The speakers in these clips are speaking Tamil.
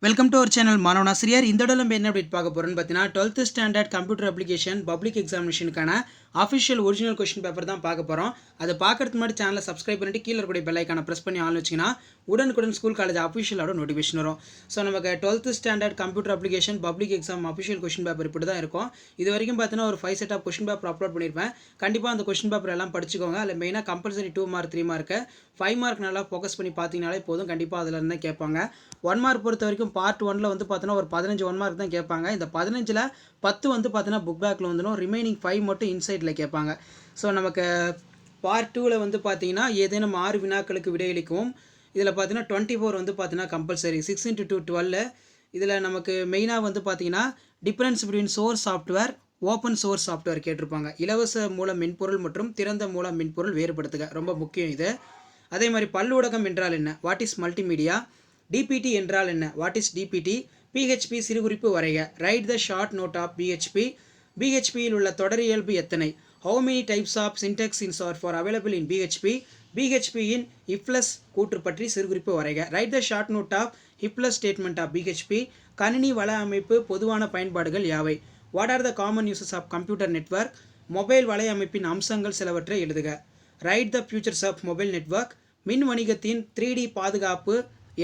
வெல்கம் டு அவர் சேனல் மாணவனாசிரியர். இந்த இடத்துல நம்ம என்ன அப்டேட் பார்க்க போகிறோம்னு பார்த்தீங்கன்னா 12th standard computer application public எக்ஸாமினேஷனுக்கான அஃபிஷியல் ஒரிஜினல் கொஸ்டின் பேப்பர் தான் பார்க்க போகிறோம். அதை பார்க்கறதுக்கு முன்னாடி சேனலை சப்ஸ்கிரைப் பண்ணிட்டு கீழே இருக்கக்கூடிய பெல் ஐக்கானை ப்ரெஸ் பண்ணி ஆன் வச்சிங்கன்னா உடனுக்குடன் ஸ்கூல் காலேஜ் அஃபிஷியலோட நோட்டிஃபிகேஷன் வரும். ஸோ நமக்கு 12th standard computer application public exam official question paper இப்படி தான் இருக்கும். இது வரைக்கும் பார்த்தீங்கன்னா ஒரு 5 set of question paper upload பண்ணியிருப்பேன். கண்டிப்பாக அந்த கொஸ்டின் பேப்பர் எல்லாம் படிச்சுக்கோங்க. அதில் மெயினாக கம்பல்சரி 2 மார்க் 3 மார்க்கு 5 மார்க் நல்லா ஃபோக்கஸ் பண்ணி பார்த்தீங்கனாலே போதும். கண்டிப்பாக அதில் இருந்தால் கேட்பாங்க. 1 மார்க் பொறுத்த வரைக்கும் பார்ட் 1ல் வந்து பார்த்தீங்கன்னா ஒரு 15 1 மார்க் தான் கேட்பாங்க. இந்த 15ல் 10 வந்து பார்த்தீங்கன்னா புக் பேக்கில் வந்துடும். ரிமைனிங் 5 மட்டும் இன்சைட்டில் கேட்பாங்க. ஸோ நமக்கு பார்ட் 2ல் வந்து பார்த்தீங்கன்னா ஏதேனும் 6 வினாக்களுக்கு விடையளிக்கும். இதில் பார்த்தீங்கன்னா 24 வந்து பார்த்தீங்கன்னா கம்பல்சரி 6 × 2 12. இதில் நமக்கு மெயினாக வந்து பார்த்தீங்கன்னா difference between source software open source software கேட்டிருப்பாங்க. இலவச மூல மென்பொருள் மற்றும் திறந்த மூல மென்பொருள் வேறுபடுத்துக ரொம்ப முக்கியம் இது. அதே மாதிரி பல்லூடகம் என்றால் என்ன, வாட் இஸ் மல்டிமீடியா. டிபிடி என்றால் என்ன, வாட் இஸ் டிபிடி. பிஹெச்பி சிறுகுறிப்பு வரைக, write the short note of PHP. பிஹெச்பியில் உள்ள தொடரியல்பு எத்தனை. How many types of syntax are for available in PHP. பிஹெச்பியின் இஃப்ளஸ் கூற்று பற்றி சிறுகுறிப்பு வரைக, write the short note of if else statement of PHP. கணினி வள அமைப்பு பொதுவான பயன்பாடுகள் யாவை. What are the common uses of computer network. Mobile வலையமைப்பின் அம்சங்கள் சிலவற்றை எழுதுக, write the futures of mobile network. மின் வணிகத்தின் 3D பாதுகாப்பு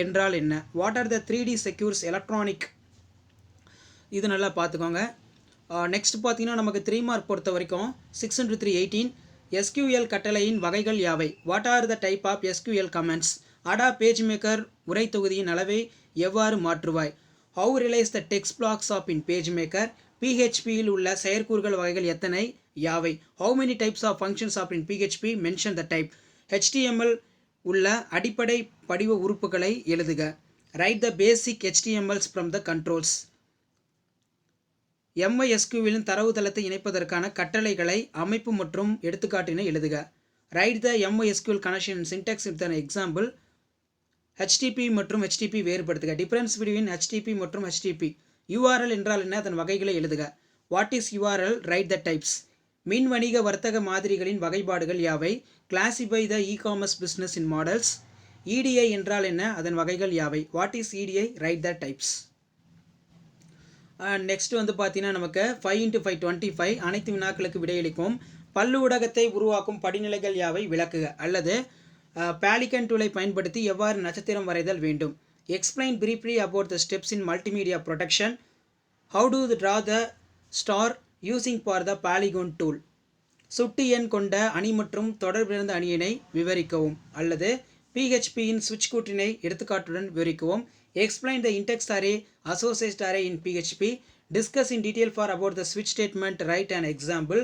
என்றால் என்ன. What are the 3D secures electronic. இது நல்லா பார்த்துக்கோங்க. நெக்ஸ்ட் பார்த்தீங்கன்னா நமக்கு 3 மார்க் பொறுத்த வரைக்கும் 6 × 3 18. SQL கட்டளையின் வகைகள் யாவை. What are the type of SQL comments. அடா பேஜ் மேக்கர் உரை தொகுதியின் அளவை எவ்வாறு மாற்றுவாய். How resize the text blocks of in page maker. பிஹெச்பியில் உள்ள செயற்கூறுகள் வகைகள் எத்தனை யாவை. How many types of functions of in PHP, mention the type. HTML உள்ள அடிப்படை படிவ உறுப்புகளை எழுதுக, write the basic HTMLs from the controls. MySQLின் தரவுத்தளத்தை இணைப்பதற்கான கட்டளைகளை அமைப்பு மற்றும் எடுத்துக்காட்டினை எழுதுக, write the MySQL connection syntax with an example. HTTP மற்றும் HTTP வேறுபடுத்துக, டிஃபரன்ஸ் பிட்வீன் HTTP மற்றும் HTTP. URL என்றால் என்ன, அதன் வகைகளை எழுதுக, what is URL, right the types. மின் வணிக வர்த்தக மாதிரிகளின் வகைப்பாடுகள் யாவை. Classify the e-commerce business in models. EDI என்றால் என்ன, அதன் வகைகள் யாவை. What is EDI, right the types. Next வந்து பார்த்தீங்கன்னா நமக்கு 5 × 5 25 அனைத்து வினாக்களுக்கு விடையளிக்கும். பல்லு ஊடகத்தை உருவாக்கும் படிநிலைகள் யாவை விளக்குக, அல்லது பாலிகன் டூலை பயன்படுத்தி எவ்வாறு நட்சத்திரம் வரைதல் வேண்டும். Explain briefly about the steps in multimedia production. How to draw the star using for the polygon tool. சுட்டு எண் கொண்ட அணி மற்றும் தொடர்பிருந்த அணியினை விவரிக்கவும், அல்லது பிஹெச்பியின் சுவிட்ச் கூற்றினை எடுத்துக்காட்டுடன் விவரிக்கவும். Explain the index array associate array in PHP. Discuss in detail for about the ஸ்விட்ச் ஸ்டேட்மெண்ட், ரைட் அண்ட் எக்ஸாம்பிள்.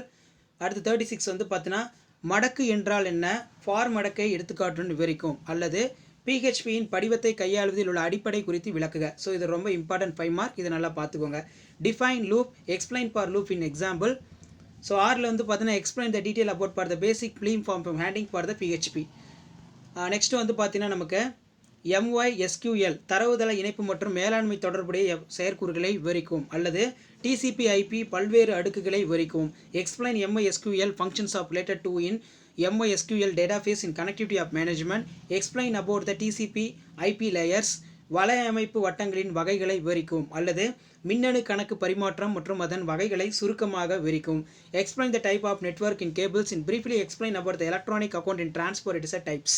அடுத்து 36 வந்து பார்த்தீங்கன்னா மடக்கு என்றால் என்ன, ஃபார் மடக்கை எடுத்துக்காட்டுடன் விவரிக்கும், அல்லது பிஹெச்பியின் படிவத்தை கையாளுவதில் உள்ள அடிப்படை குறித்து விளக்குக. ஸோ இது ரொம்ப இம்பார்ட்டன்ட் 5 மார்க், இதை நல்லா பார்த்துக்கோங்க. Define loop, explain for loop in example. So 6ல் வந்து பார்த்தீங்கன்னா explain the detail about for the basic film form handing for the PHP. Next வந்து பார்த்தீங்கன்னா நமக்கு MySQL தரவுதள இணைப்பு மற்றும் மேலாண்மை தொடர்புடைய செயற்கூறுகளை விவரிக்கும், அல்லது TCP/IP பல்வேறு அடுக்குகளை விவரிக்கும். Explain MySQL functions of related to in MySQL database in connectivity of management. Explain about the TCP/IP layers. வலையமைப்பு வட்டங்களின் வகைகளை விவரிக்கும், அல்லது மின்னணு கணக்கு பரிமாற்றம் மற்றும் அதன் வகைகளை சுருக்கமாக விவரிக்கும். Explain the type of network in cables in briefly. Explain about the electronic account in transport, it is a types.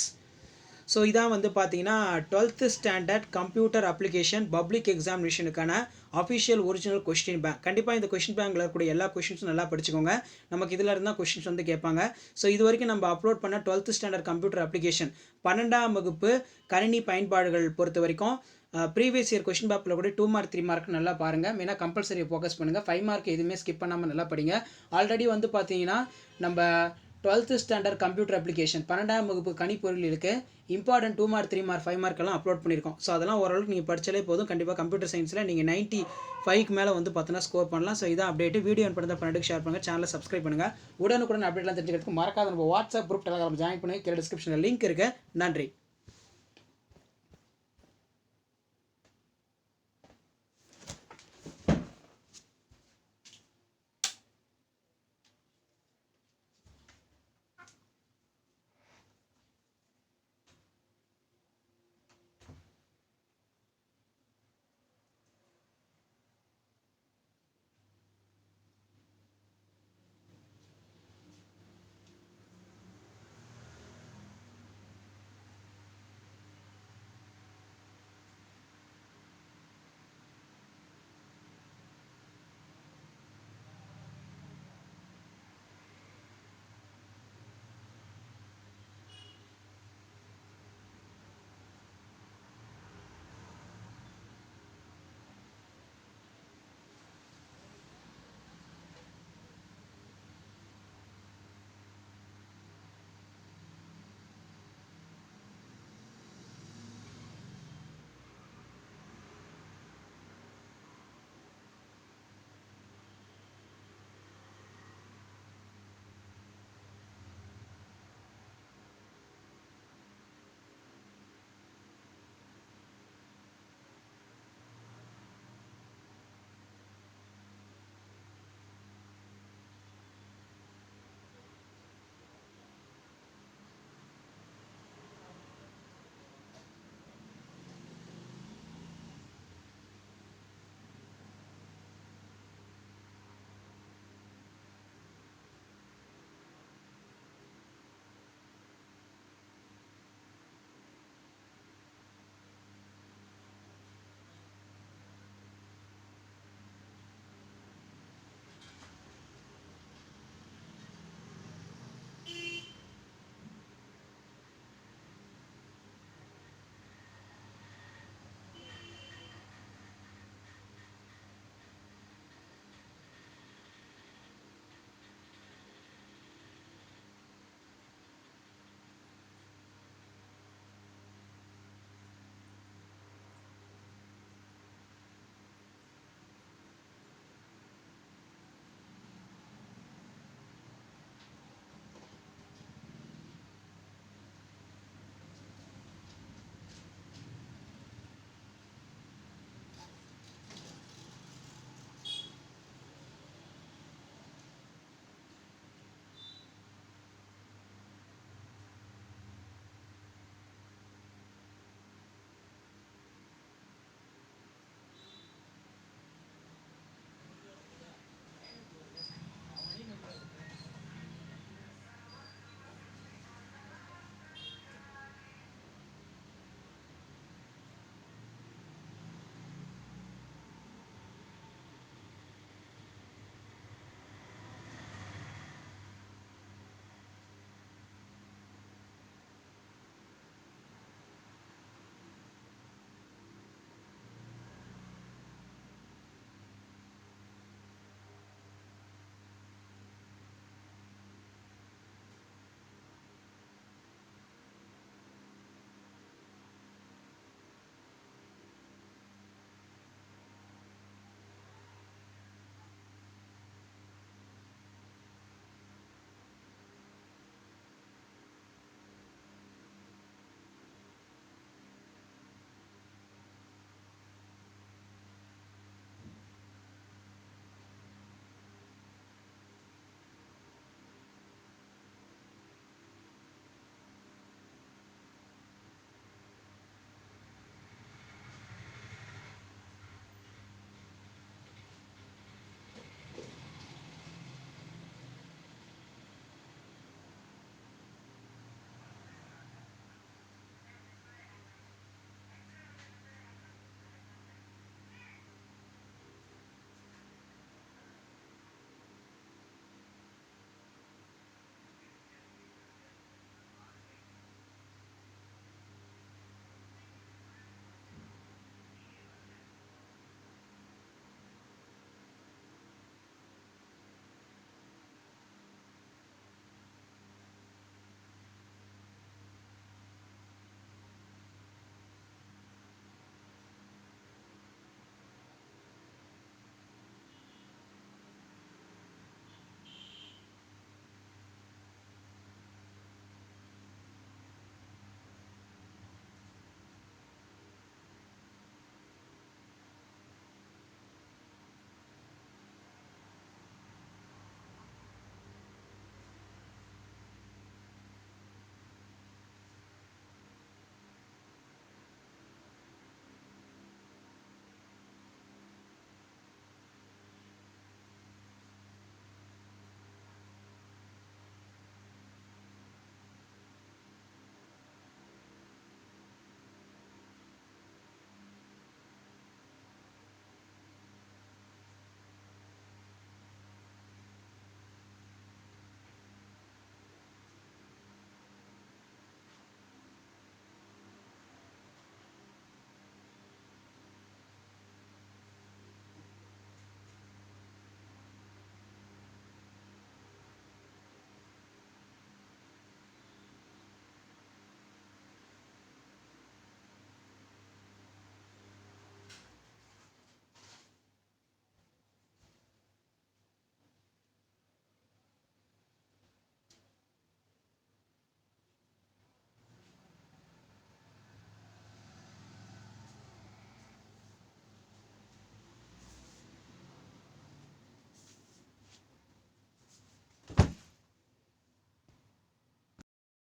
So இதான் வந்து பார்த்தீங்கன்னா 12th standard computer application public எக்ஸாமினேஷனுக்கான அஃபிஷியல் ஒரிஜினல் கொஸ்டின் பேங்க். கண்டிப்பாக இந்த கொஸ்டின் பேங்கில் இருக்கக்கூடிய எல்லா கொஸ்டின்ஸும் நல்லா படிச்சுக்கோங்க. நமக்கு இதில் இருந்தால் கொஸ்டின்ஸ் வந்து கேட்பாங்க. ஸோ இது வரைக்கும் நம்ம அப்லோட் பண்ண 12th ஸ்டாண்டர்ட் கம்ப்யூட்டர் அப்ளிகேஷன் 12ஆம் வகுப்பு கணினி பயன்பாடுகள் பொறுத்த வரைக்கும் ப்ரீவியஸ் இயர் கொஸ்டின் பேப்பரில் கூட 2 மார்க் 3 மார்க் நல்லா பாருங்கள். மெயினாக கம்பல்சரி ஃபோக்கஸ் பண்ணுங்கள். 5 மார்க் எதுவுமே ஸ்கிப் பண்ணாமல் நல்லா படிங்க. ஆல்ரெடி வந்து பார்த்தீங்கன்னா நம்ம 12th ஸ்டாண்டர்ட் கம்ப்யூட்டர் அப்ளிகேஷன் 12ஆம் வகுப்பு கணிப்பொருளுக்கு இம்பார்ட்டன்ட் 2 மார்க் 3 மார்க் 5 மார்க் எல்லாம் அப்லோட் பண்ணியிருக்கோம். ஸோ அதெல்லாம் ஓரளவுக்கு நீங்கள் படித்தாலே போதும். கண்டிப்பாக கம்ப்யூட்டர் சயின்ஸில் நீங்கள் 95க்கு மேலே வந்து பார்த்தீங்கன்னா ஸ்கோர் பண்ணலாம். ஸோ இதான் அப்டேட். வீடியோ பண்ணி ஷேர் பண்ணுங்கள், சேனலை சப்ஸ்கிரைப் பண்ணுங்கள். உடனுக்குடன் அப்டேட்லாம் தெரிஞ்சுக்கிறதுக்கு மறக்காத நம்ம வாட்ஸ்அப் குரூப் டெலகிராம் ஜாயின் பண்ணி கீழே டிஸ்கிரிப்ஷனில் லிங்க் இருக்குது. நன்றி.